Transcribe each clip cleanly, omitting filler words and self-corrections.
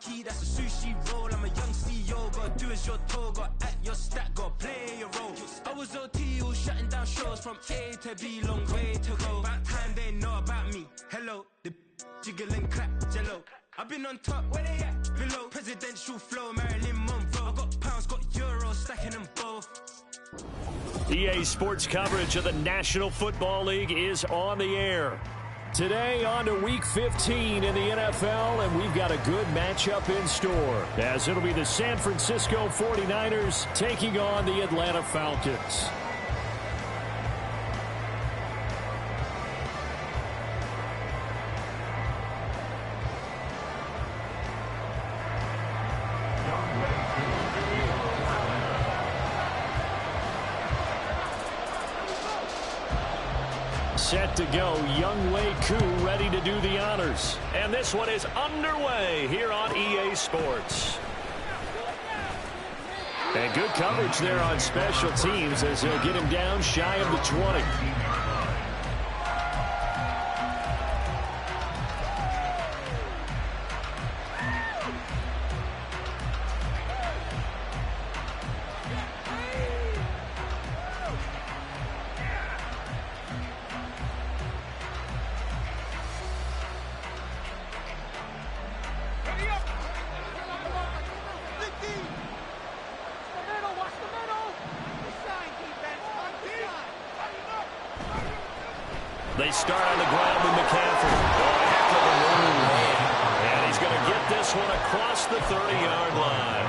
key, that's a sushi roll. I'm a young CEO, gotta do as you're told. Gotta act your stat, gotta play your role. I was OT, all shutting down shows from A to B, long way to go. About time they know about me. Hello, the jiggle and clap, jello. I've been on top, where they at? Below, presidential flow, Marilyn Monroe. I got pounds, got euros, stacking them both. EA Sports coverage of the National Football League is on the air. Today on to Week 15 in the NFL, and we've got a good matchup in store, as it'll be the San Francisco 49ers taking on the Atlanta Falcons. Set to go, Younghoe Koo ready to do the honors. And this one is underway here on EA Sports. And good coverage there on special teams as he'll get him down shy of the 20. They start on the ground with McCaffrey. Oh, heck of a move. And he's going to get this one across the 30-yard line.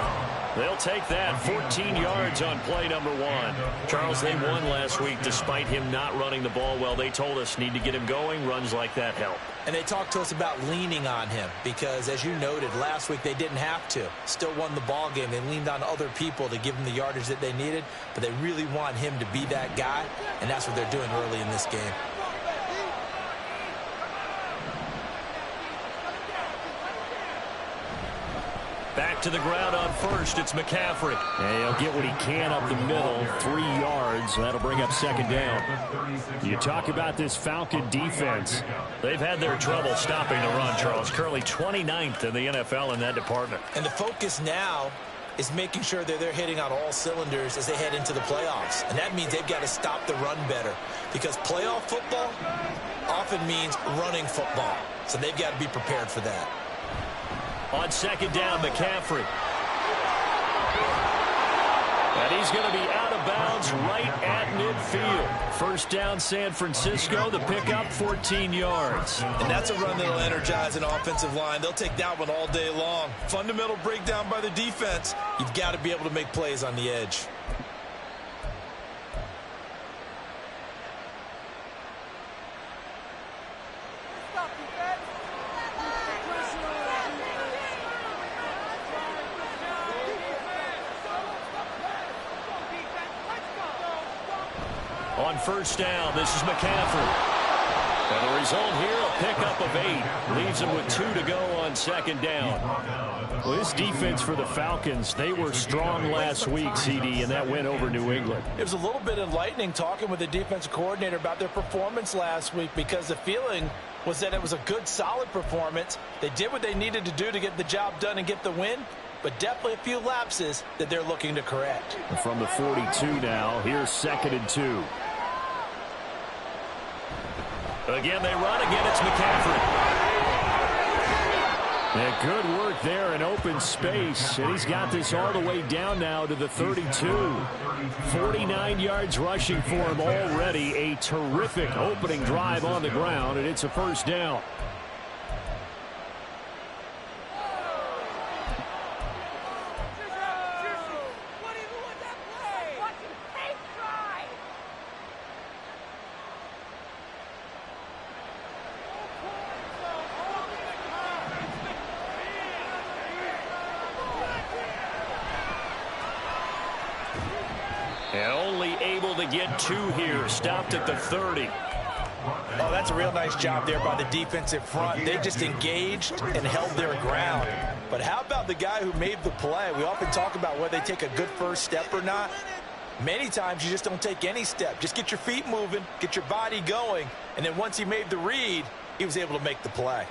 They'll take that 14 yards on play number 1. Charles, they won last week despite him not running the ball well. They told us need to get him going. Runs like that help. And they talked to us about leaning on him because, as you noted, last week they didn't have to. Still won the ball game. They leaned on other people to give them the yardage that they needed, but they really want him to be that guy, and that's what they're doing early in this game. Back to the ground on first, it's McCaffrey. And he'll get what he can up the middle, 3 yards. That'll bring up second down. You talk about this Falcon defense. They've had their trouble stopping the run, Charles. Currently 29th in the NFL in that department. And the focus now is making sure that they're hitting on all cylinders as they head into the playoffs. And that means they've got to stop the run better, because playoff football often means running football. So they've got to be prepared for that. On second down, McCaffrey. And he's going to be out of bounds right at midfield. First down, San Francisco. The pickup, 14 yards. And that's a run that'll energize an offensive line. They'll take that one all day long. Fundamental breakdown by the defense. You've got to be able to make plays on the edge. On first down, this is McCaffrey. And the result here, a pickup of 8. Leaves him with 2 to go on second down. Well, this defense for the Falcons, they were strong last week, CD, and that went over New England. It was a little bit enlightening talking with the defensive coordinator about their performance last week, because the feeling was that it was a good, solid performance. They did what they needed to do to get the job done and get the win, but definitely a few lapses that they're looking to correct. From the 42 now, here's 2nd and 2. Again, they run. Again, it's McCaffrey. And good work there in open space. And he's got this all the way down now to the 32. 49 yards rushing for him already. A terrific opening drive on the ground, and it's a first down. And only able to get 2 here. Stopped at the 30. Oh, that's a real nice job there by the defensive front. They just engaged and held their ground. But how about the guy who made the play? We often talk about whether they take a good first step or not. Many times you just don't take any step. Just get your feet moving, get your body going, and then once he made the read, he was able to make the play.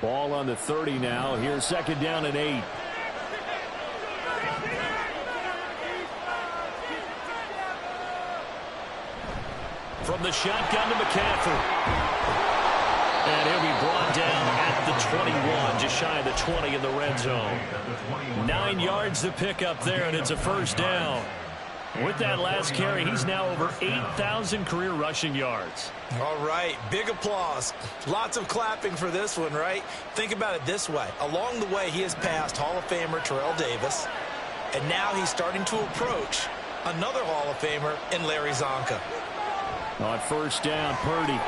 Ball on the 30 now. Here's 2nd down and 8. From the shotgun to McCaffrey. And he'll be brought down at the 21, just shy of the 20 in the red zone. 9 yards to pick up there, and it's a first down. With that last carry, he's now over 8,000 career rushing yards. All right, big applause. Lots of clapping for this one, right? Think about it this way. Along the way, he has passed Hall of Famer Terrell Davis, and now he's starting to approach another Hall of Famer in Larry Zonka. On first down, Purdy.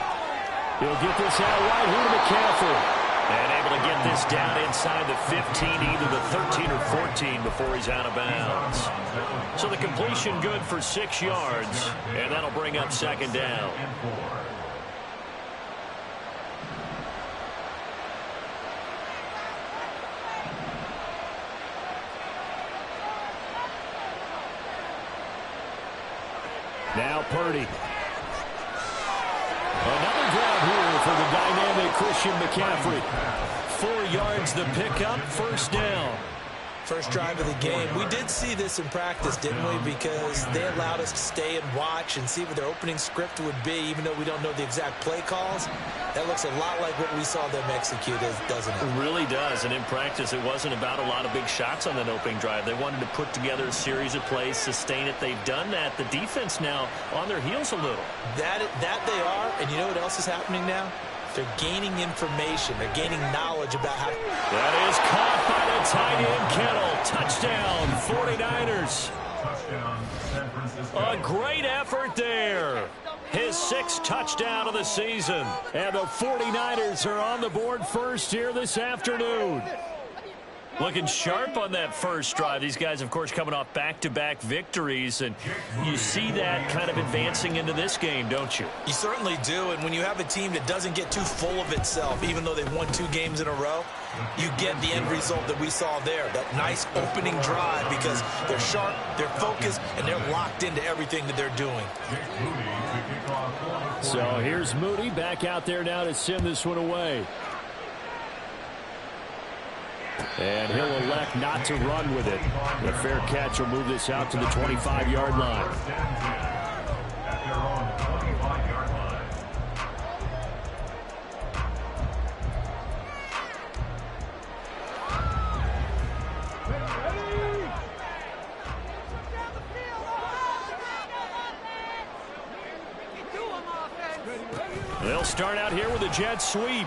He'll get this out wide here to McCaffrey. And able to get this down inside the 15, either the 13 or 14 before he's out of bounds. So the completion good for 6 yards, and that'll bring up 2nd down. Now Purdy. Another grab here for the dynamic Christian McCaffrey. 4 yards the pickup, first down. First drive of the game. We did see this in practice, didn't we? Because they allowed us to stay and watch and see what their opening script would be, even though we don't know the exact play calls. That looks a lot like what we saw them execute, doesn't it? It really does. And in practice, it wasn't about a lot of big shots on that opening drive. They wanted to put together a series of plays, sustain it. They've done that. The defense now on their heels a little. That they are. And you know what else is happening now? They're gaining information. They're gaining knowledge about how. That is caught by the tight end, Kittle. Touchdown, 49ers. A great effort there. His 6th touchdown of the season. And the 49ers are on the board first here this afternoon. Looking sharp on that first drive. These guys, of course, coming off back-to-back victories, and you see that kind of advancing into this game, don't you? You certainly do, and when you have a team that doesn't get too full of itself, even though they've won 2 games in a row, you get the end result that we saw there, that nice opening drive, because they're sharp, they're focused, and they're locked into everything that they're doing. So here's Moody back out there now to send this one away. And he'll elect not to run with it. The fair catch will move this out to the 25-yard line. They'll start out here with a jet sweep.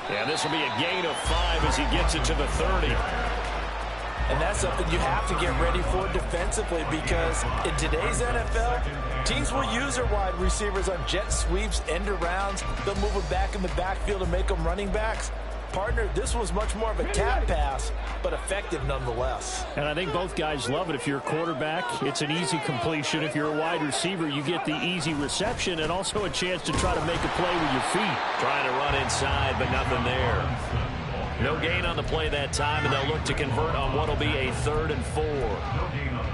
And this will be a gain of 5 as he gets it to the 30. And that's something you have to get ready for defensively, because in today's NFL, teams will use their wide receivers on jet sweeps, end arounds. They'll move them back in the backfield and make them running backs. Partner, this was much more of a tap pass, but effective nonetheless. And I think both guys love it. If you're a quarterback, it's an easy completion. If you're a wide receiver, you get the easy reception and also a chance to try to make a play with your feet. Trying to run inside, but nothing there. No gain on the play that time, and they'll look to convert on what will be a 3rd and 4.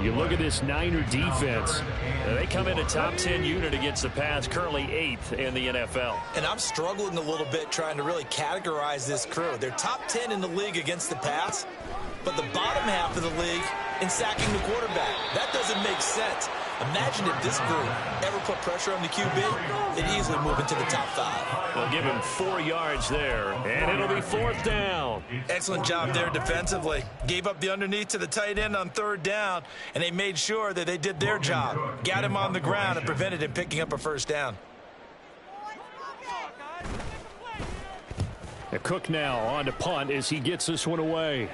You look at this Niner defense. They come in a top 10 unit against the pass, currently 8th in the NFL. And I'm struggling a little bit trying to really categorize this crew. They're top 10 in the league against the pass, but the bottom half of the league in sacking the quarterback. That doesn't make sense. Imagine if this group ever put pressure on the QB, they'd easily move into the top 5. They'll give him 4 yards there, and it'll be 4th down. Excellent job there defensively. Gave up the underneath to the tight end on 3rd down, and they made sure that they did their job. Got him on the ground and prevented him picking up a 1st down. Cook now on to punt as he gets this one away.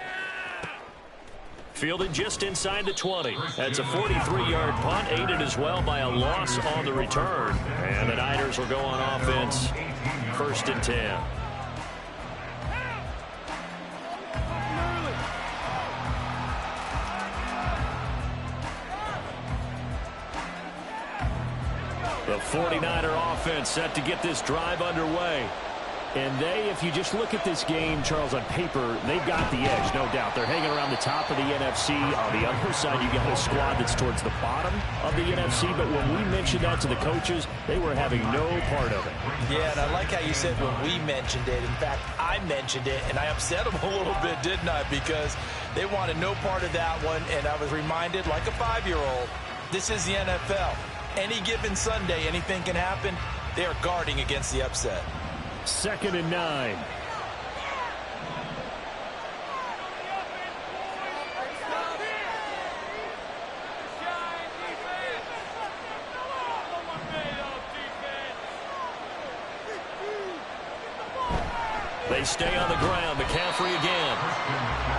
Fielded just inside the 20. That's a 43-yard punt, aided as well by a loss on the return. And the Niners will go on offense, 1st and 10. The 49er offense set to get this drive underway. And they, if you just look at this game, Charles, on paper, they've got the edge, no doubt. They're hanging around the top of the NFC. On the other side, you got a squad that's towards the bottom of the NFC. But when we mentioned that to the coaches, they were having no part of it. Yeah, and I like how you said when we mentioned it. In fact, I mentioned it, and I upset them a little bit, didn't I? Because they wanted no part of that one, and I was reminded, like a 5-year-old, this is the NFL. Any given Sunday, anything can happen. They are guarding against the upset. 2nd and 9. They stay on the ground. McCaffrey again.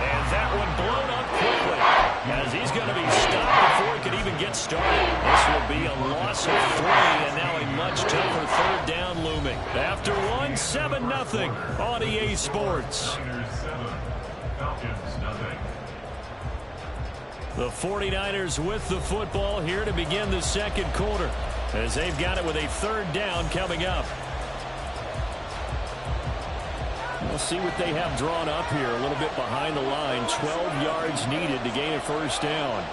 And that one blown up quickly as he's going to be stopped before he can even get started. This will be a loss of 3, and now a much tougher 3rd down looming. After one, 7-0 on EA Sports. The 49ers with the football here to begin the 2nd quarter as they've got it with a 3rd down coming up. We'll see what they have drawn up here. A little bit behind the line. 12 yards needed to gain a 1st down.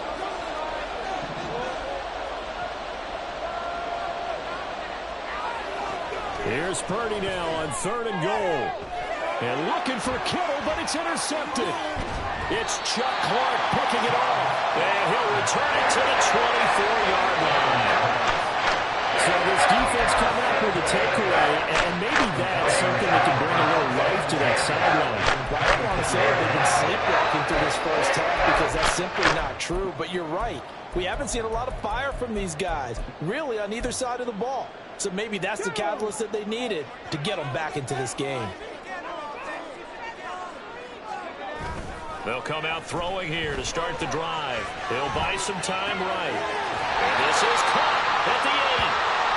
Here's Purdy now on 3rd and goal. And looking for Kittle, but it's intercepted. It's Chuck Clark picking it off. And he'll return it to the 24-yard line. So this defense coming up with a takeaway, and maybe that's something that can bring a little life to that sideline. Well, I don't want to say they've been sleepwalking through this 1st half because that's simply not true, but you're right. We haven't seen a lot of fire from these guys, really on either side of the ball. So maybe that's the catalyst that they needed to get them back into this game. They'll come out throwing here to start the drive. They'll buy some time right. And this is caught at the 8.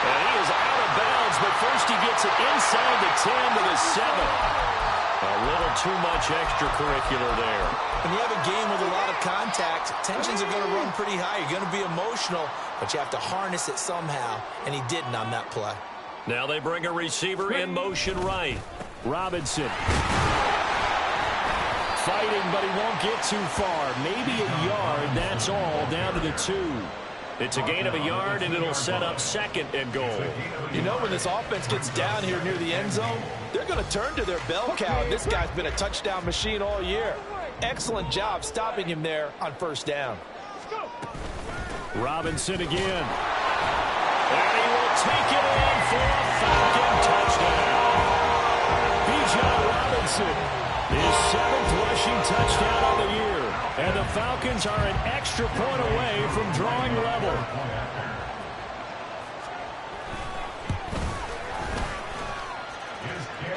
And he is out of bounds, but first he gets it inside the 10 to the 7. A little too much extracurricular there. When you have a game with a lot of contact, tensions are going to run pretty high. You're going to be emotional, but you have to harness it somehow, and he didn't on that play. Now they bring a receiver in motion right. Robinson. Fighting, but he won't get too far. Maybe a yard, that's all, down to the 2. It's a gain of a yard, and it'll set up 2nd and goal. You know, when this offense gets down here near the end zone, they're going to turn to their bell cow. This guy's been a touchdown machine all year. Excellent job stopping him there on 1st down. Robinson again. And he will take it in for a Falcon touchdown. Bijan Robinson, his 7th rushing touchdown of the year. And the Falcons are an extra point away from drawing level.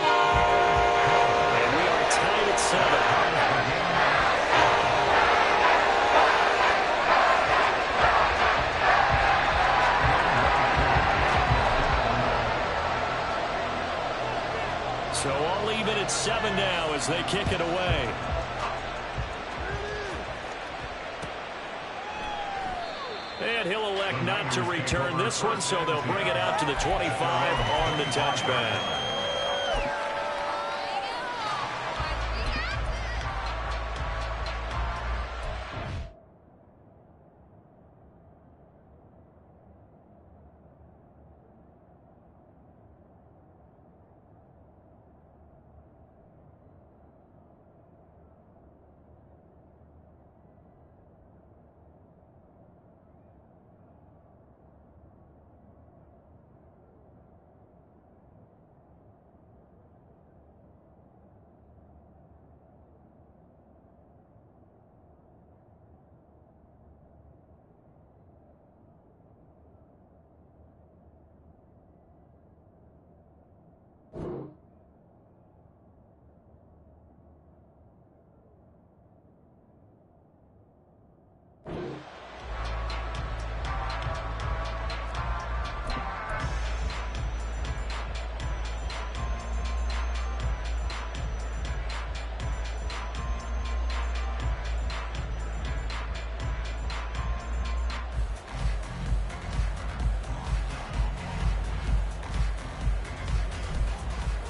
And we are tied at 7. So all even at 7 now as they kick it away. And he'll elect not to return this one, so they'll bring it out to the 25 on the touchback.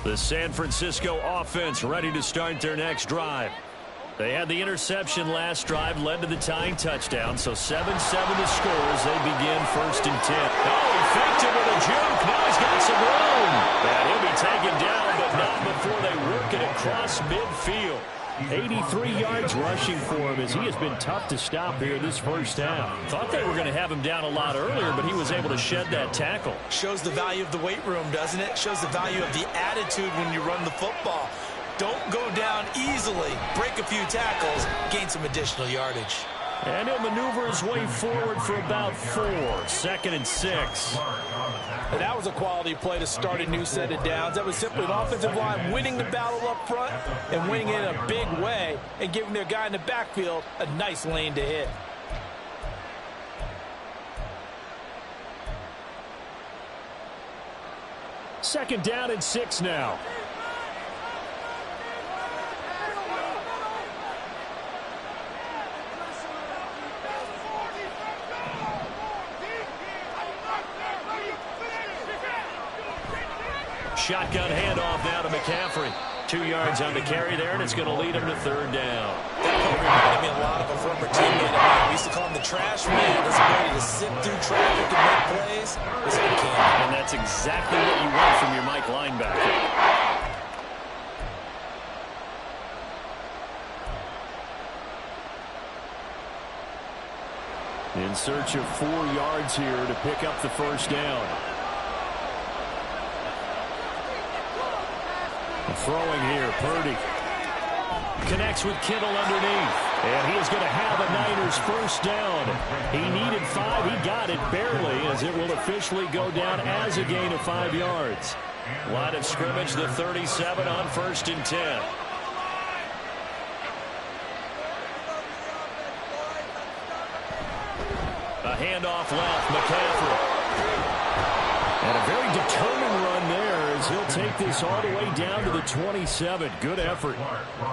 The San Francisco offense ready to start their next drive. They had the interception last drive, led to the tying touchdown, so 7-7 the score as they begin 1st and 10. Oh, he faked it with a juke. Now he's got some room. And he'll be taken down, but not before they work it across midfield. 83 yards rushing for him as he has been tough to stop here this first half. Thought they were going to have him down a lot earlier, but he was able to shed that tackle. Shows the value of the weight room, doesn't it? Shows the value of the attitude when you run the football. Don't go down easily. Break a few tackles, gain some additional yardage. And he'll maneuver his way forward for about 4. 2nd and 6. And that was a quality play to start a new set of downs. That was simply an offensive line winning the battle up front and winning it in a big way and giving their guy in the backfield a nice lane to hit. Second down and 6 now. Shotgun handoff now to McCaffrey. 2 yards on the carry there, and it's going to lead him to 3rd down. That play reminded me a lot of a former teammate of mine. We used to call him the trash man. His ability to sift through traffic and make plays was uncanny. And that's exactly what you want from your Mike linebacker. In search of 4 yards here to pick up the first down. Throwing here, Purdy. Connects with Kittle underneath. And he is going to have a Niners first down. He needed 5. He got it barely as it will officially go down as a gain of 5 yards. Line of scrimmage, the 37 on 1st and 10. A handoff left, McCaffrey. And a very determined run there as he'll take this all the way down to the 27. Good effort.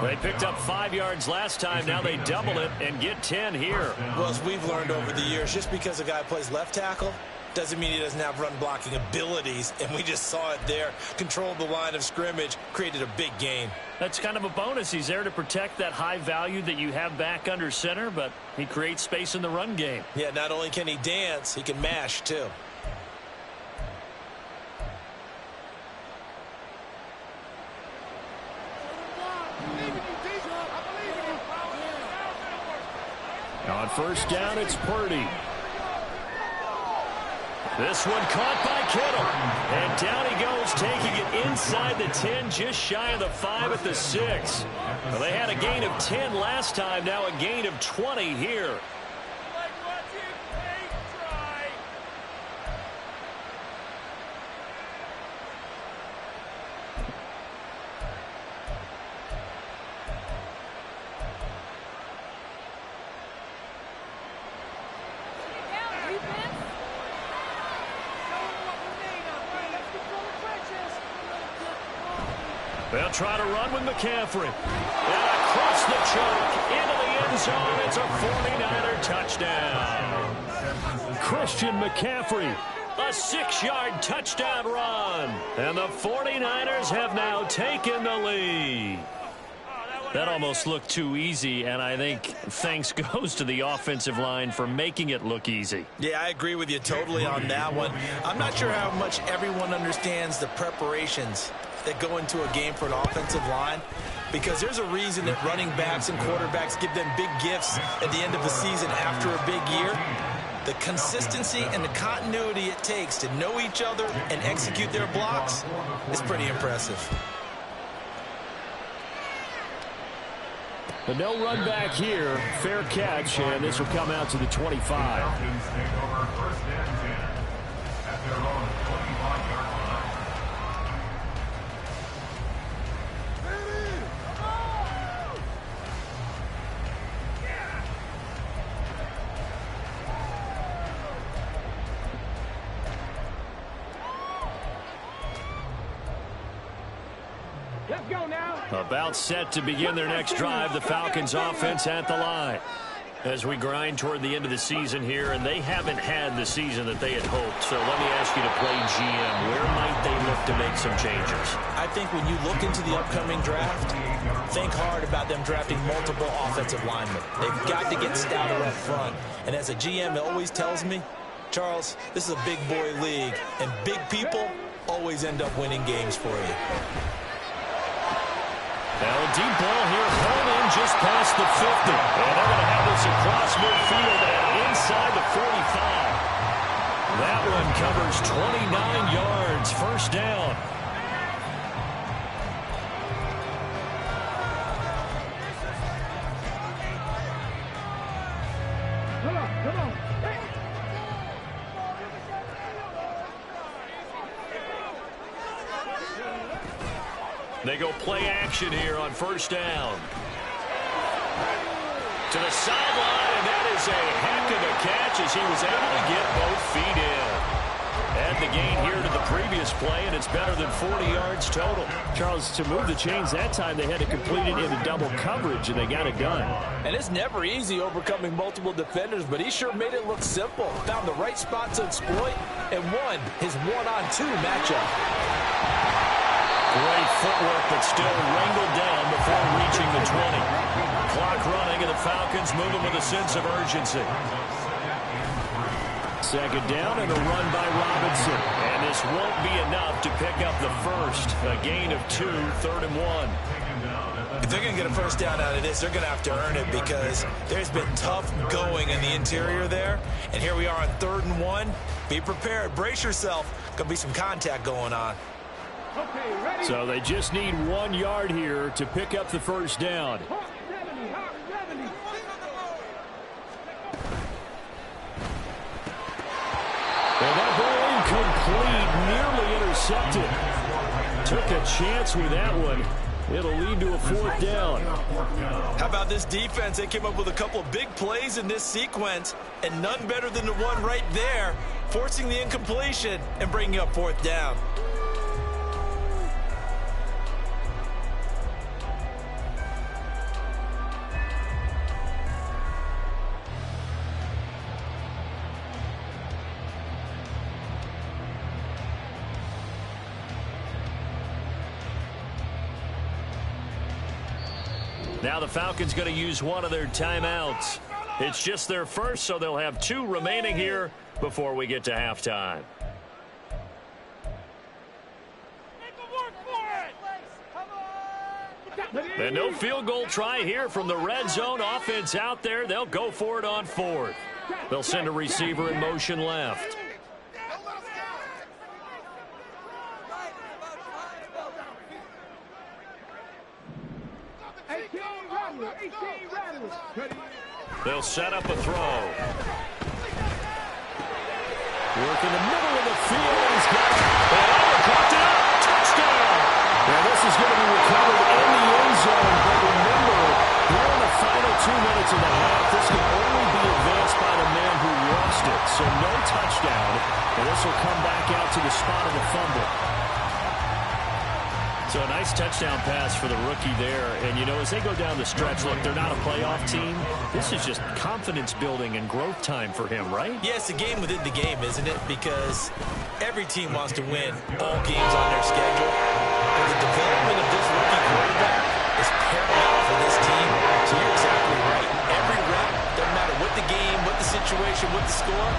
They picked up 5 yards last time. Now they double it and get 10 here. Well, as we've learned over the years, just because a guy plays left tackle doesn't mean he doesn't have run blocking abilities. And we just saw it there. Controlled the line of scrimmage, created a big gain. That's kind of a bonus. He's there to protect that high value that you have back under center, but he creates space in the run game. Yeah, not only can he dance, he can mash too. On first down, it's Purdy. This one caught by Kittle. And down he goes, taking it inside the 10, just shy of the 5 at the 6. Well, they had a gain of 10 last time, now a gain of 20 here. They'll try to run with McCaffrey. And across the chalk, into the end zone. It's a 49er touchdown. Christian McCaffrey, a 6-yard touchdown run. And the 49ers have now taken the lead. That almost looked too easy, and I think thanks goes to the offensive line for making it look easy. Yeah, I agree with you totally on that one. I'm not sure how much everyone understands the preparations that go into a game for an offensive line, because there's a reason that running backs and quarterbacks give them big gifts at the end of the season after a big year. The consistency and the continuity it takes to know each other and execute their blocks is pretty impressive. But no run back here. Fair catch, and this will come out to the 25. About set to begin their next drive. The Falcons offense at the line. As we grind toward the end of the season here, and they haven't had the season that they had hoped. So let me ask you to play GM. Where might they look to make some changes? I think when you look into the upcoming draft, think hard about them drafting multiple offensive linemen. They've got to get stouter up front. And as a GM, it always tells me, Charles, this is a big boy league, and big people always end up winning games for you. Now a deep ball here, home in just past the 50. And they're going to have this across midfield and inside the 45. That one covers 29 yards, first down. Come on. They go play action here on first down. To the sideline, and that is a heck of a catch as he was able to get both feet in. Add the gain here to the previous play, and it's better than 40 yards total. Charles, to move the chains that time, they had to complete it into double coverage, and they got it done. And it's never easy overcoming multiple defenders, but he sure made it look simple. Found the right spot to exploit and won his one-on-two matchup. Great footwork, but still wrangled down before reaching the 20. Clock running, and the Falcons moving with a sense of urgency. Second down and a run by Robinson. And this won't be enough to pick up the first. A gain of 2, 3rd and 1. If they're going to get a first down out of this, they're going to have to earn it because there's been tough going in the interior there. And here we are on 3rd and 1. Be prepared. Brace yourself. Going to be some contact going on. So they just need 1 yard here to pick up the first down. And that ball incomplete, nearly intercepted. Took a chance with that one. It'll lead to a 4th down. How about this defense? They came up with a couple of big plays in this sequence, and none better than the one right there, forcing the incompletion and bringing up 4th down. Now the Falcons going to use one of their timeouts. It's just their first, so they'll have 2 remaining here before we get to halftime. And no field goal try here from the red zone. Offense out there. They'll go for it on 4th. They'll send a receiver in motion left. They'll set up a throw. Work in the middle of the field. He's got it. Caught it up. Touchdown. Now this is going to be recovered in the end zone. But remember, we're in the final 2 minutes of the half. This can only be advanced by the man who lost it. So no touchdown. And this will come back out to the spot of the fumble. So a nice touchdown pass for the rookie there. And, you know, as they go down the stretch, look, they're not a playoff team. This is just confidence building and growth time for him, right? Yeah, it's a game within the game, isn't it? Because every team wants to win all games on their schedule. And the development of this rookie quarterback is paramount for this team. So you're exactly right. Every rep, doesn't matter what the game, what the situation, what the score,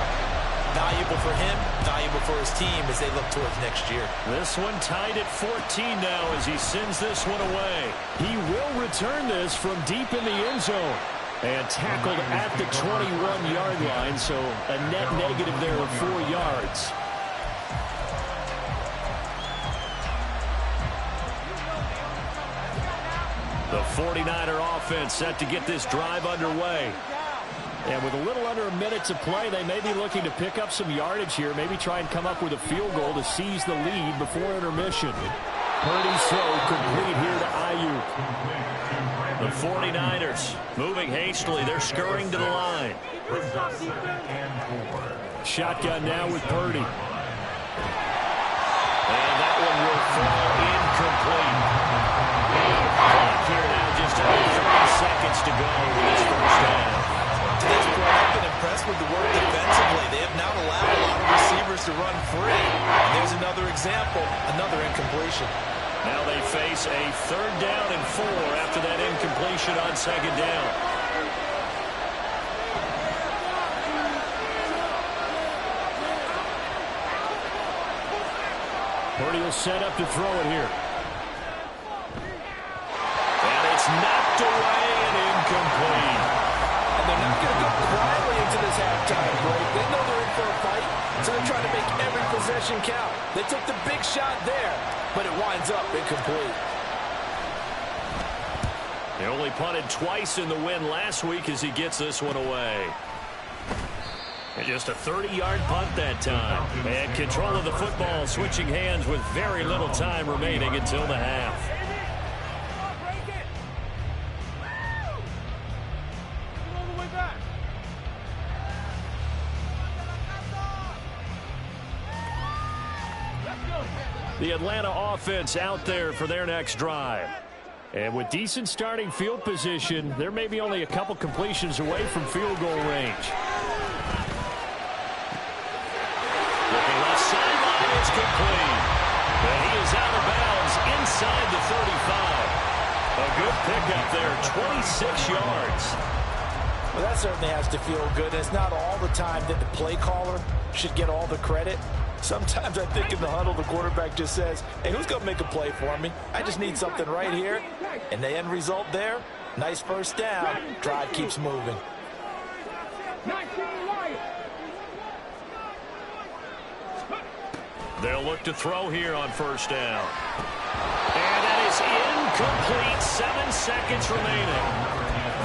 valuable for him, valuable for his team as they look towards next year. This one tied at 14 now as he sends this one away. He will return this from deep in the end zone. And tackled at the 21-yard line, so a net negative there of 4 yards. The 49er offense set to get this drive underway. And with a little under a minute to play, they may be looking to pick up some yardage here, maybe try and come up with a field goal to seize the lead before intermission. Purdy's throw complete here to Ayuk. The 49ers moving hastily. They're scurrying to the line. Shotgun now with Purdy. And that one will fall incomplete. Clock here now, just under 30 seconds to go with his first down. impressed with the work defensively. They have not allowed a lot of receivers to run free. And there's another example, another incompletion. Now they face a 3rd down and 4 after that incompletion on 2nd down. Purdy will set up to throw it here. And it's knocked away and incomplete. And they're not going to go quietly into this halftime break. They know they're in for a fight, so they're trying to make every possession count. They took the big shot there, but it winds up incomplete. He only punted twice in the win last week as he gets this one away. And just a 30-yard punt that time. And control of the football switching hands with very little time remaining until the half. The Atlanta offense out there for their next drive. And with decent starting field position, they're maybe only a couple completions away from field goal range. Looking left sideline, it's complete. And he is out of bounds inside the 35. A good pickup there, 26 yards. Well, that certainly has to feel good. It's not all the time that the play caller should get all the credit. Sometimes I think in the huddle, the quarterback just says, hey, who's going to make a play for me? I just need something right here. And the end result there, nice first down. Drive keeps moving. They'll look to throw here on 1st down. And that is incomplete. 7 seconds remaining.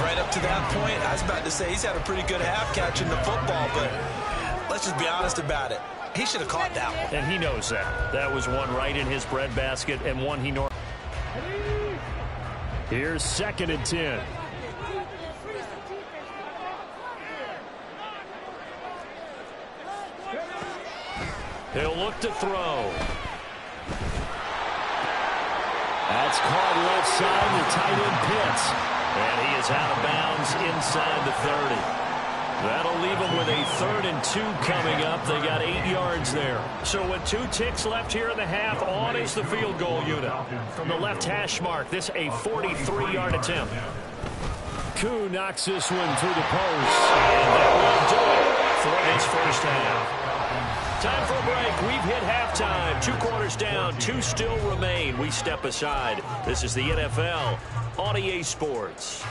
Right up to that point, I was about to say he's had a pretty good half catching the football, but let's just be honest about it. He should have caught that one. And he knows that. That was one right in his breadbasket and one he normally. Here's 2nd and 10. He'll look to throw. That's caught left side. The tight end Pitts. And he is out of bounds inside the 30. That'll leave them with a 3rd and 2 coming up. They got 8 yards there. So with 2 ticks left here in the half, on is the field goal unit. From the left hash mark, this a 43-yard attempt. Koo knocks this one through the post. And that will do it for his first half. Time for a break. We've hit halftime. 2 quarters down, 2 still remain. We step aside. This is the NFL on EA Sports.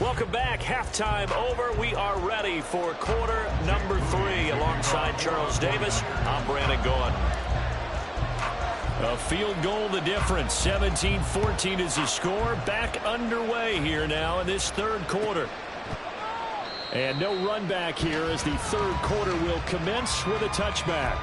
Welcome back. Halftime over. We are ready for quarter number 3. Alongside Charles Davis, I'm Brandon Gordon. A field goal the difference. 17-14 is the score. Back underway here now in this 3rd quarter. And no run back here as the 3rd quarter will commence with a touchback.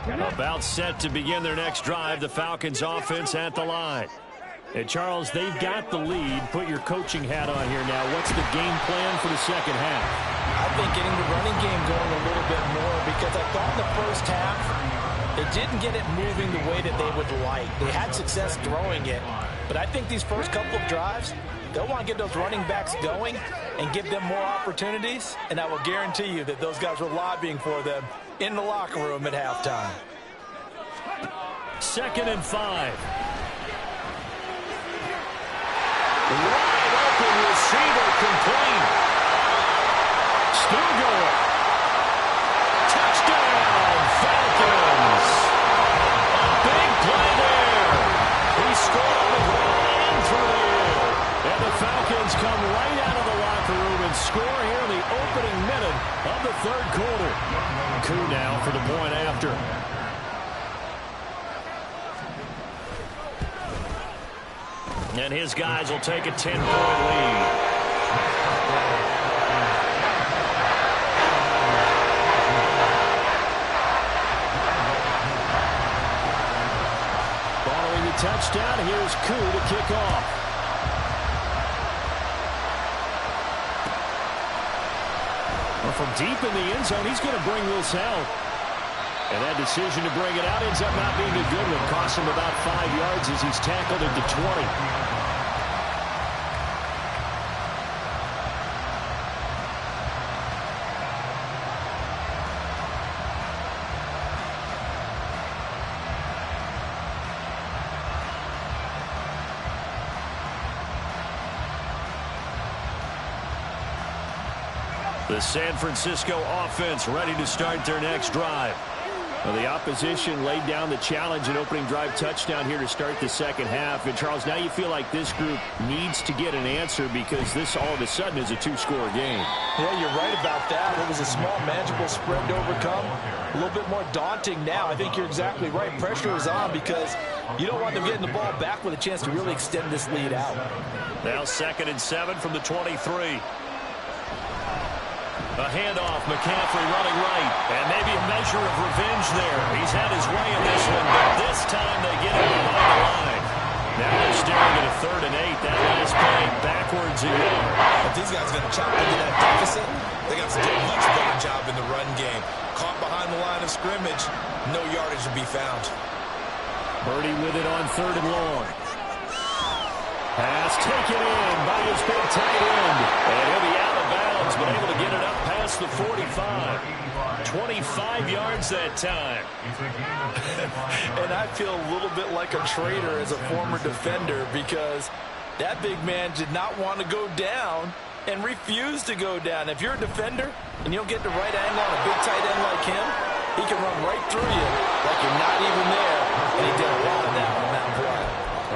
About set to begin their next drive. The Falcons offense at the line. And Charles, they've got the lead. Put your coaching hat on here now. What's the game plan for the second half? I think getting the running game going a little bit more, because I thought in the first half they didn't get it moving the way that they would like. They had success throwing it, but I think these first couple of drives, they'll want to get those running backs going and give them more opportunities, and I will guarantee you that those guys were lobbying for them in the locker room at halftime. 2nd and 5. Wide open receiver complete. Still going. Touchdown, Falcons. A big play there. He scored on the ground and through the air. And the Falcons come right out of the locker room and score here in the opening minute of the 3rd quarter. Koo now for the point after. And his guys will take a 10-point lead. touchdown. Here's Koo to kick off. Well, from deep in the end zone, he's going to bring this out. And that decision to bring it out ends up not being a good one. Costs him about 5 yards as he's tackled at the 20. The San Francisco offense ready to start their next drive. Well, the opposition laid down the challenge and opening drive touchdown here to start the second half. And, Charles, now you feel like this group needs to get an answer because this all of a sudden is a two-score game. Yeah, you're right about that. It was a small, manageable spread to overcome. A little bit more daunting now. I think you're exactly right. Pressure is on because you don't want them getting the ball back with a chance to really extend this lead out. Now 2nd and 7 from the 23. A handoff, McCaffrey running right, and maybe a measure of revenge there. He's had his way in this one, but this time they get him behind the line. Now they're staring at a 3rd and 8. That last play backwards again. If these guys are going to chop into that deficit, they got to do a much better job in the run game. Caught behind the line of scrimmage, no yardage to be found. Purdy with it on 3rd and long. Pass taken in by his big tight end. And he'll be out of bounds, but able to get it up past the 45. 25 yards that time. And I feel a little bit like a traitor as a former defender because that big man did not want to go down and refused to go down. If you're a defender and you don't get the right angle on a big tight end like him, he can run right through you like you're not even there. And he did a lot of that on that play.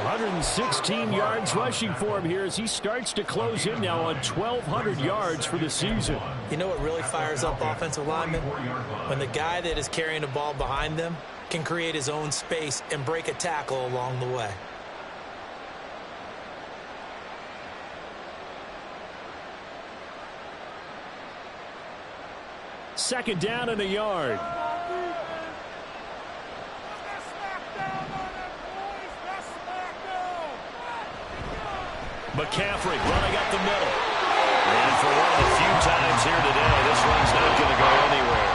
116 yards rushing for him here as he starts to close in now on 1,200 yards for the season. You know what really fires up offensive linemen? When the guy that is carrying the ball behind them can create his own space and break a tackle along the way. Second down and a yard. McCaffrey running up the middle. And for one of the few times here today, this one's not going to go anywhere.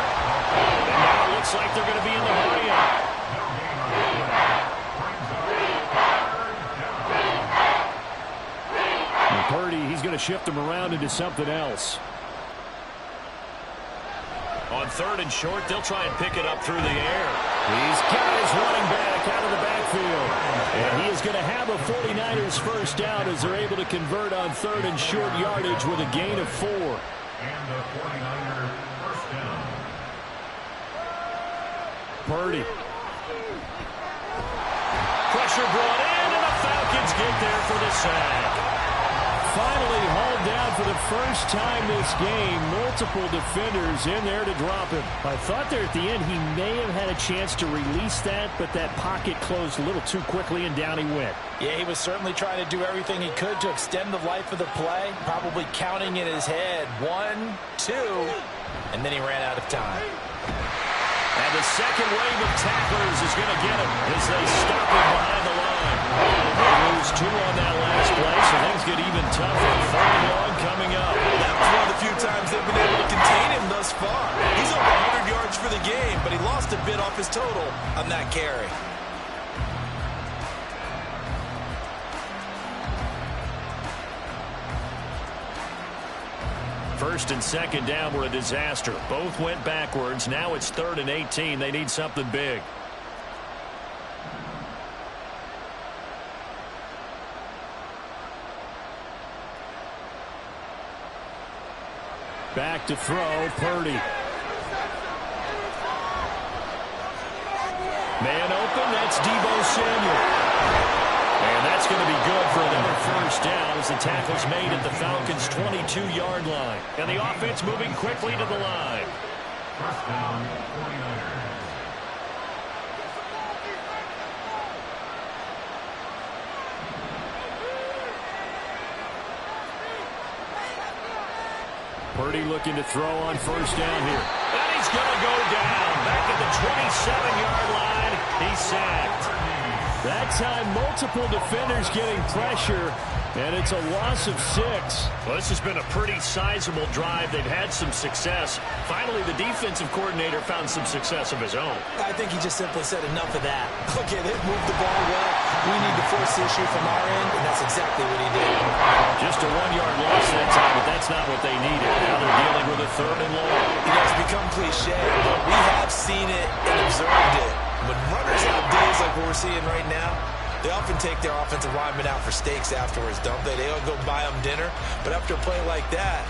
And now it looks like they're going to be in the hurry up. Purdy, he's going to shift them around into something else. On 3rd and short, they'll try and pick it up through the air. He's got his running back out of the backfield. And he is going to have a 49ers first down as they're able to convert on 3rd and short yardage with a gain of 4. And the 49er first down. Purdy. Pressure brought in, and the Falcons get there for the sack. Finally hauled down for the first time this game. Multiple defenders in there to drop him. I thought there at the end he may have had a chance to release that, but that pocket closed a little too quickly, and down he went. Yeah, he was certainly trying to do everything he could to extend the life of the play, probably counting in his head 1, 2, and then he ran out of time. And the second wave of tacklers is going to get him as they stop him behind the line. They lose 2 on that last play, so things get even tougher. 3rd and long coming up. That was one of the few times they've been able to contain him thus far. He's over 100 yards for the game, but he lost a bit off his total on that carry. First and second down were a disaster. Both went backwards. Now it's 3rd and 18. They need something big. Back to throw, Purdy. Man open, that's Deebo Samuel. And that's going to be good for another first down as the tackle's made at the Falcons' 22-yard line. And the offense moving quickly to the line. First down, 49ers. Purdy looking to throw on first down here. And he's going to go down. Back at the 27-yard line. He's sacked. That time, multiple defenders getting pressure, and it's a loss of 6. Well, this has been a pretty sizable drive. They've had some success. Finally, the defensive coordinator found some success of his own. I think he just simply said enough of that. Okay, they've moved the ball well. We need to force the issue from our end, and that's exactly what he did. Just a 1-yard loss that time, but that's not what they needed. Now they're dealing with a 3rd and long. It's become cliche, but we have seen it and observed it. When runners have days like what we're seeing right now, they often take their offensive linemen out for steaks afterwards, don't they? They don't go buy them dinner. But after a play like that,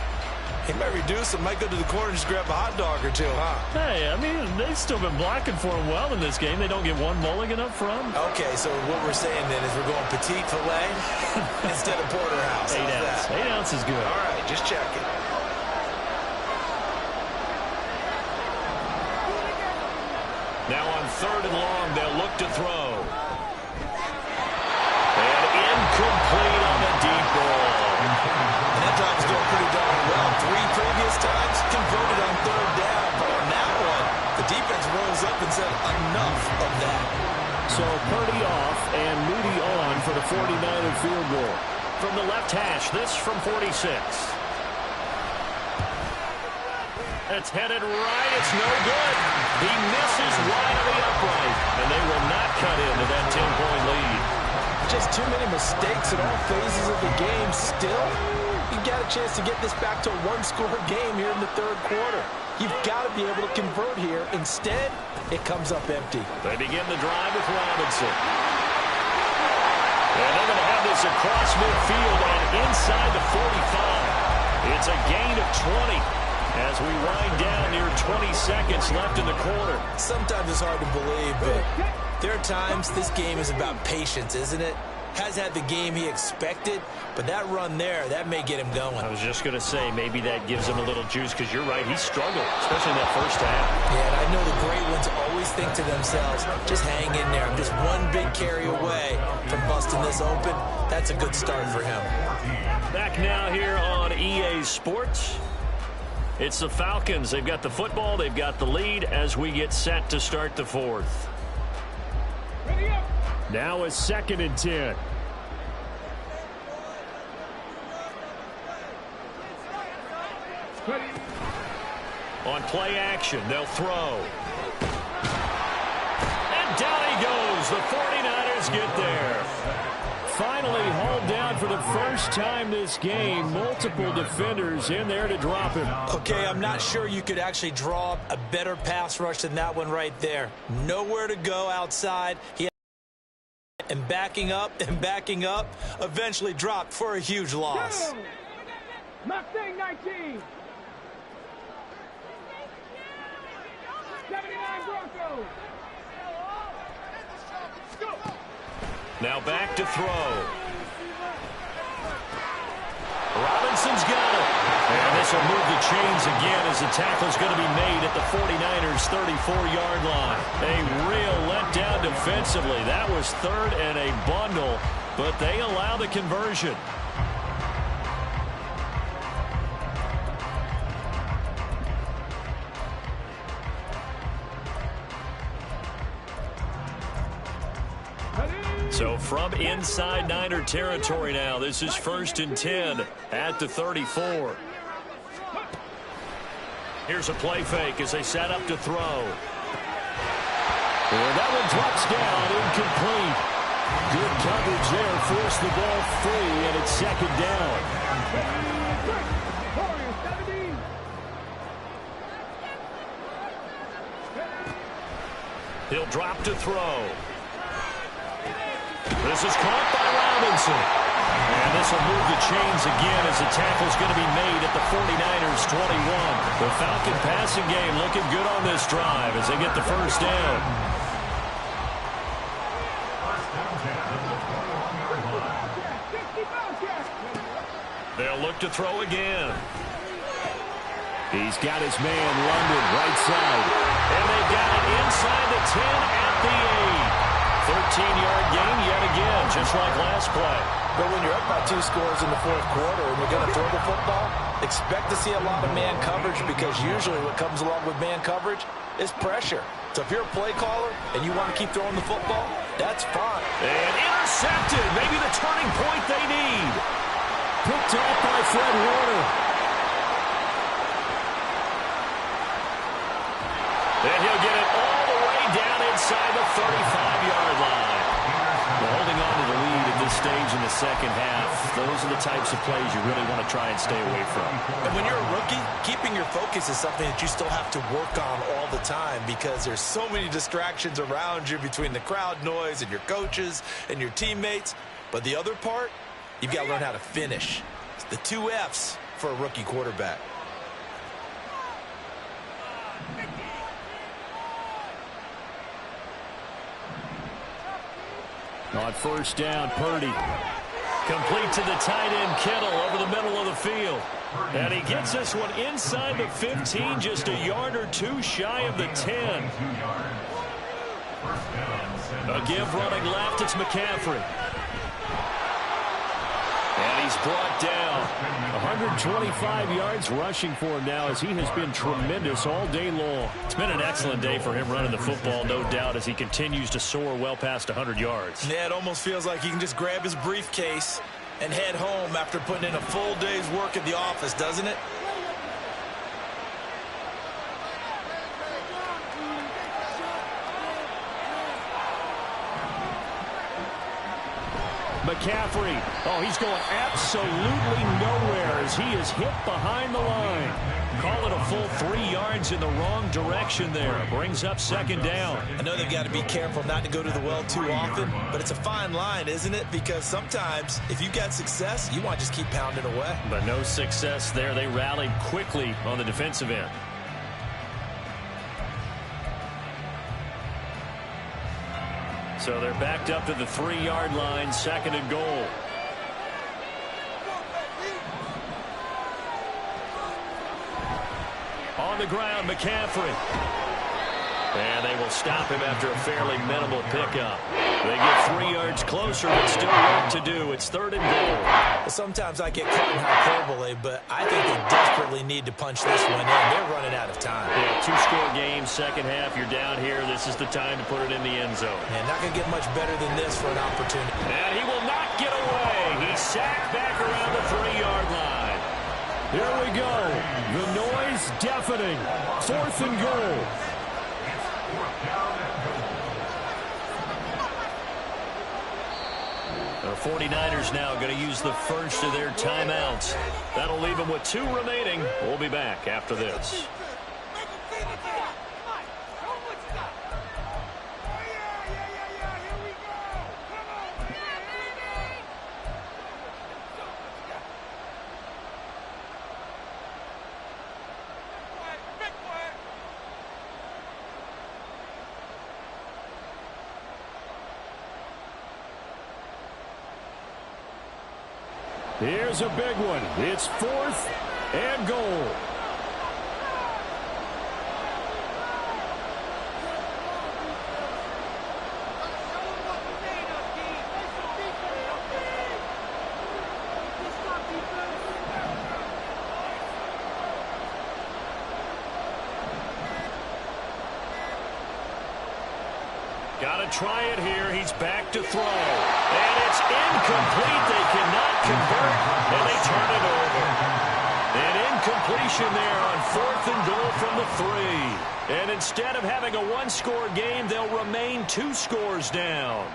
he might reduce them, might go to the corner and just grab a hot dog or two, huh? Hey, I mean, they've still been blocking for him well in this game. They don't get one mulligan up front. Okay, so what we're saying then is we're going petite filet instead of porterhouse. 8 ounce. 8 ounce is good. All right, just checking. Now on 3rd and long, they'll look to throw. And incomplete on the deep ball. And that drive is going pretty darn well. 3 previous times converted on 3rd down. But on that one, the defense rolls up and said enough of that. So Purdy off and Moody on for the 49er field goal. From the left hash, this from 46. It's headed right. It's no good. He misses wide of the upright, and they will not cut into that 10-point lead. Just too many mistakes at all phases of the game. Still, you got a chance to get this back to a 1-score game here in the 3rd quarter. You've got to be able to convert here. Instead, it comes up empty. They begin the drive with Robinson. And they're going to have this across midfield and inside the 45. It's a gain of 20. As we wind down near 20 seconds left in the quarter. Sometimes it's hard to believe, but there are times this game is about patience, isn't it? Has had the game he expected, but that run there, that may get him going. I was just going to say, maybe that gives him a little juice, because you're right, he struggled, especially in that first half. Yeah, and I know the great ones always think to themselves, just hang in there. I'm just one big carry away from busting this open. That's a good start for him. Back now here on EA Sports. It's the Falcons. They've got the football. They've got the lead as we get set to start the 4th. Now a 2nd and 10. On play action, they'll throw. And down he goes. The 49ers get there. Finally hauled down for the first time this game. Multiple defenders in there to drop him. Okay, I'm not sure you could actually draw a better pass rush than that one right there. Nowhere to go outside. And backing up, eventually dropped for a huge loss. Mustang 19. 79 Broncos. Now back to throw. Robinson's got it. And this will move the chains again as the tackle's going to be made at the 49ers' 34-yard line. A real letdown defensively. That was 3rd and a bundle, but they allow the conversion. So from inside Niner territory now, this is 1st and 10 at the 34. Here's a play fake as they set up to throw. And that one drops down, incomplete. Good coverage there, forced the ball free, and it's 2nd down. He'll drop to throw. This is caught by Robinson. And this will move the chains again as the tackle's going to be made at the 49ers' 21. The Falcon passing game looking good on this drive as they get the first down. They'll look to throw again. He's got his man, London, right side. And they've got it inside the 10 at the 8. 13-yard gain yet again, just like last play. But when you're up by 2 scores in the 4th quarter and you're going to throw the football, expect to see a lot of man coverage, because usually what comes along with man coverage is pressure. So if you're a play caller and you want to keep throwing the football, That's fine. And intercepted. Maybe the turning point they need. Picked off by Fred Warner. And he'll get it all the way down inside the 35-yard line. Well, holding on to the lead at this stage in the second half, those are the types of plays you really want to try and stay away from. And when you're a rookie, keeping your focus is something that you still have to work on all the time because there's so many distractions around you between the crowd noise and your coaches and your teammates. But the other part, you've got to learn how to finish. It's the 2 F's for a rookie quarterback. On first down, Purdy. Complete to the tight end, Kittle, over the middle of the field. And he gets this one inside the 15, just a yard or two shy of the 10. A give running left, it's McCaffrey. And he's brought down. 125 yards rushing for him now as he has been tremendous all day long. It's been an excellent day for him running the football, no doubt, as he continues to soar well past 100 yards. Yeah, it almost feels like he can just grab his briefcase and head home after putting in a full day's work at the office, doesn't it? McCaffrey, oh, he's going absolutely nowhere as he is hit behind the line. Call it a full 3 yards in the wrong direction there. Brings up second down. I know they've got to be careful not to go to the well too often, but it's a fine line, isn't it? Because sometimes if you've got success, you want to just keep pounding away. But no success there. They rallied quickly on the defensive end. So they're backed up to the 3-yard line, second and goal. On the ground, McCaffrey. And they will stop him after a fairly minimal pickup. They get 3 yards closer, but still work to do. It's third and goal. Sometimes I get caught in hyperbole, but I think they desperately need to punch this one in. They're running out of time. Yeah, 2-score game, second half. You're down here. This is the time to put it in the end zone. And not going to get much better than this for an opportunity. And he will not get away. He's sacked back around the 3-yard line. Here we go. The noise deafening. Fourth and goal. The 49ers now going to use the first of their timeouts. That'll leave them with 2 remaining. We'll be back after this. Here's a big one. It's fourth and goal. Got to try it here. He's back to throw. And it's incomplete. They cannot convert, and they turn it over. An incompletion there on fourth and goal from the 3. And instead of having a 1-score game, they'll remain 2 scores down.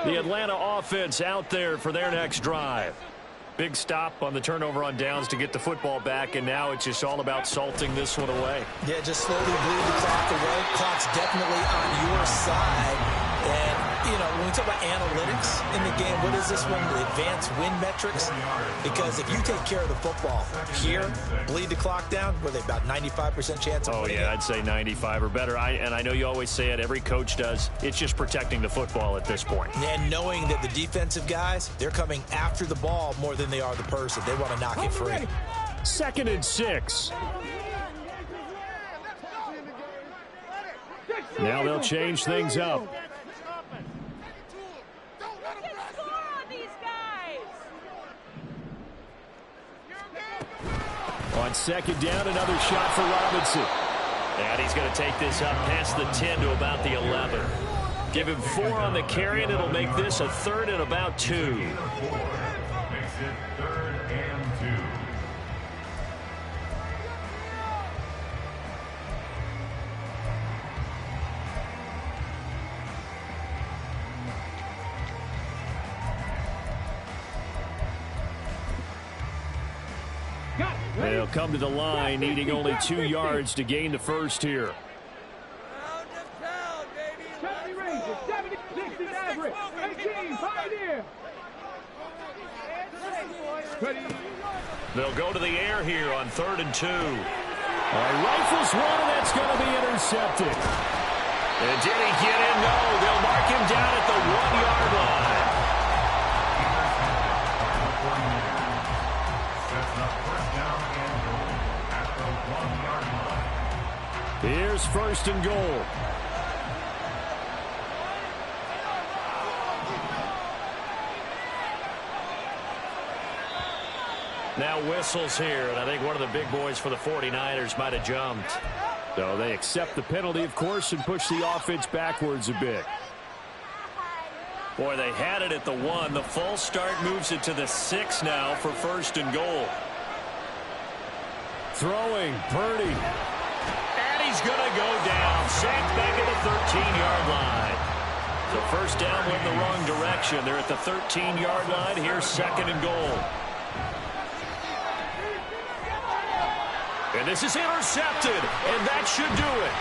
The Atlanta offense out there for their next drive. Big stop on the turnover on downs to get the football back, and now it's just all about salting this one away. Yeah, just slowly bleed the clock away. Clock's definitely on your side. And, you know, when we talk about analytics in the game, what is this one? The advanced win metrics? Because if you take care of the football here, bleed the clock down, were they about 95% chance of winning? Oh, yeah, I'd say 95 or better. And I know you always say it, every coach does. It's just protecting the football at this point. And knowing that the defensive guys, they're coming after the ball more than they are the person. They want to knock it free. 2nd and 6. Now they'll change things up. second down, another shot for Robinson. And he's going to take this up past the 10 to about the 11. Give him 4 on the carry, and it'll make this a 3rd and about 2. Makes it 3rd and 2. They'll come to the line, needing only 2 yards to gain the first here. 70 Rangers, 70, 60 Maverick, 18 Pioneer. They'll go to the air here on 3rd and 2. Rifles one, and that's going to be intercepted. And did he get in? No, they'll mark him down at the 1-yard line. Here's 1st and goal. Now whistles here, and I think one of the big boys for the 49ers might have jumped. So they accept the penalty, of course, and push the offense backwards a bit. Boy, they had it at the 1. The false start moves it to the 6 now for 1st and goal. Throwing, Purdy. And he's going to go down. Sacked back at the 13-yard line. So first down went in the wrong direction. They're at the 13-yard line. Here's 2nd and goal. And this is intercepted, and that should do it.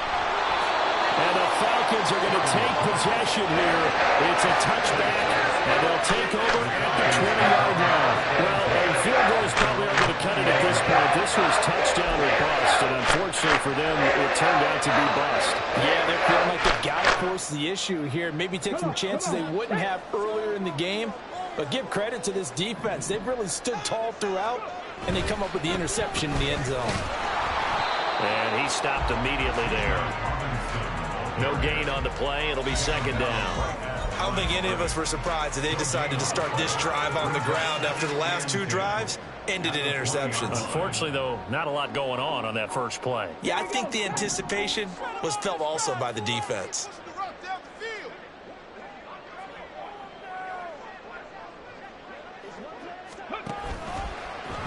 And the Falcons are going to take possession here. It's a touchback, and they'll take over at the 20-yard line. Well, a field goal is probably not going to cut it at this point. This was touchdown or bust, and unfortunately for them, it turned out to be bust. Yeah, they're feeling like they've got to force the issue here. Maybe take some chances they wouldn't have earlier in the game. But give credit to this defense. They've really stood tall throughout, and they come up with the interception in the end zone. And he stopped immediately there. No gain on the play. It'll be 2nd down. I don't think any of us were surprised that they decided to start this drive on the ground after the last 2 drives ended in interceptions. Unfortunately, though, not a lot going on that first play. Yeah, I think the anticipation was felt also by the defense.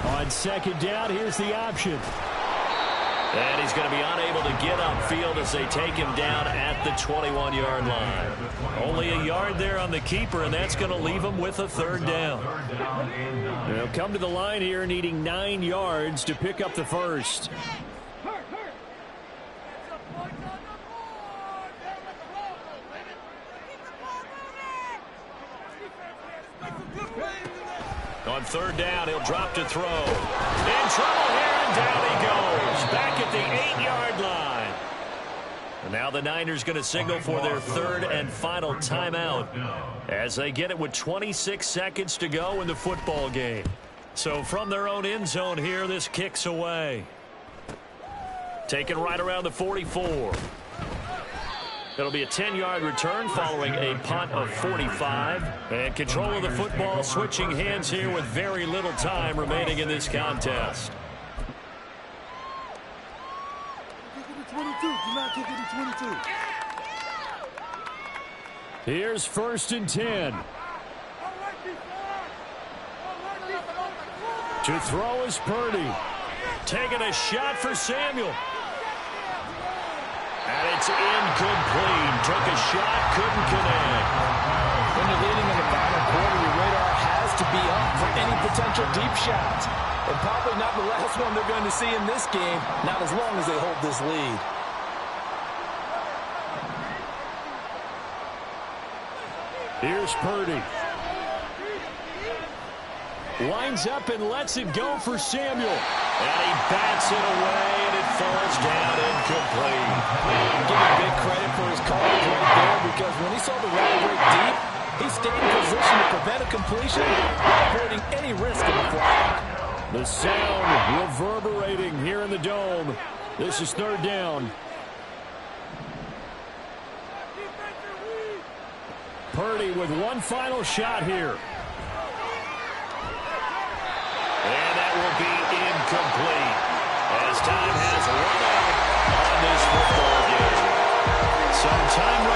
On 2nd down, here's the option. And he's going to be unable to get upfield as they take him down at the 21-yard line. Only a yard there on the keeper, and that's going to leave him with a 3rd down. They'll come to the line here, needing 9 yards to pick up the first. On 3rd down, he'll drop to throw. In trouble here, and down he goes. Back at the 8-yard line. And now the Niners going to signal for their 3rd and final timeout as they get it with 26 seconds to go in the football game. So from their own end zone here, this kicks away. Taken right around the 44. It'll be a 10-yard return following a punt of 45. And control of the football switching hands here with very little time remaining in this contest. Here's 1st and 10. To throw is Purdy. Taking a shot for Samuel. And it's incomplete. Took a shot, couldn't connect. When you're leading in the final quarter, your radar has to be up for any potential deep shots. And probably not the last one they're going to see in this game, not as long as they hold this lead. Here's Purdy. Lines up and lets it go for Samuel. And he bats it away, and it falls down incomplete. Give him big credit for his coverage right there, because when he saw the route break deep, he stayed in position to prevent a completion, avoiding any risk of a flag. The sound reverberating here in the dome. This is 3rd down. Purdy with one final shot here. And that will be incomplete. Some time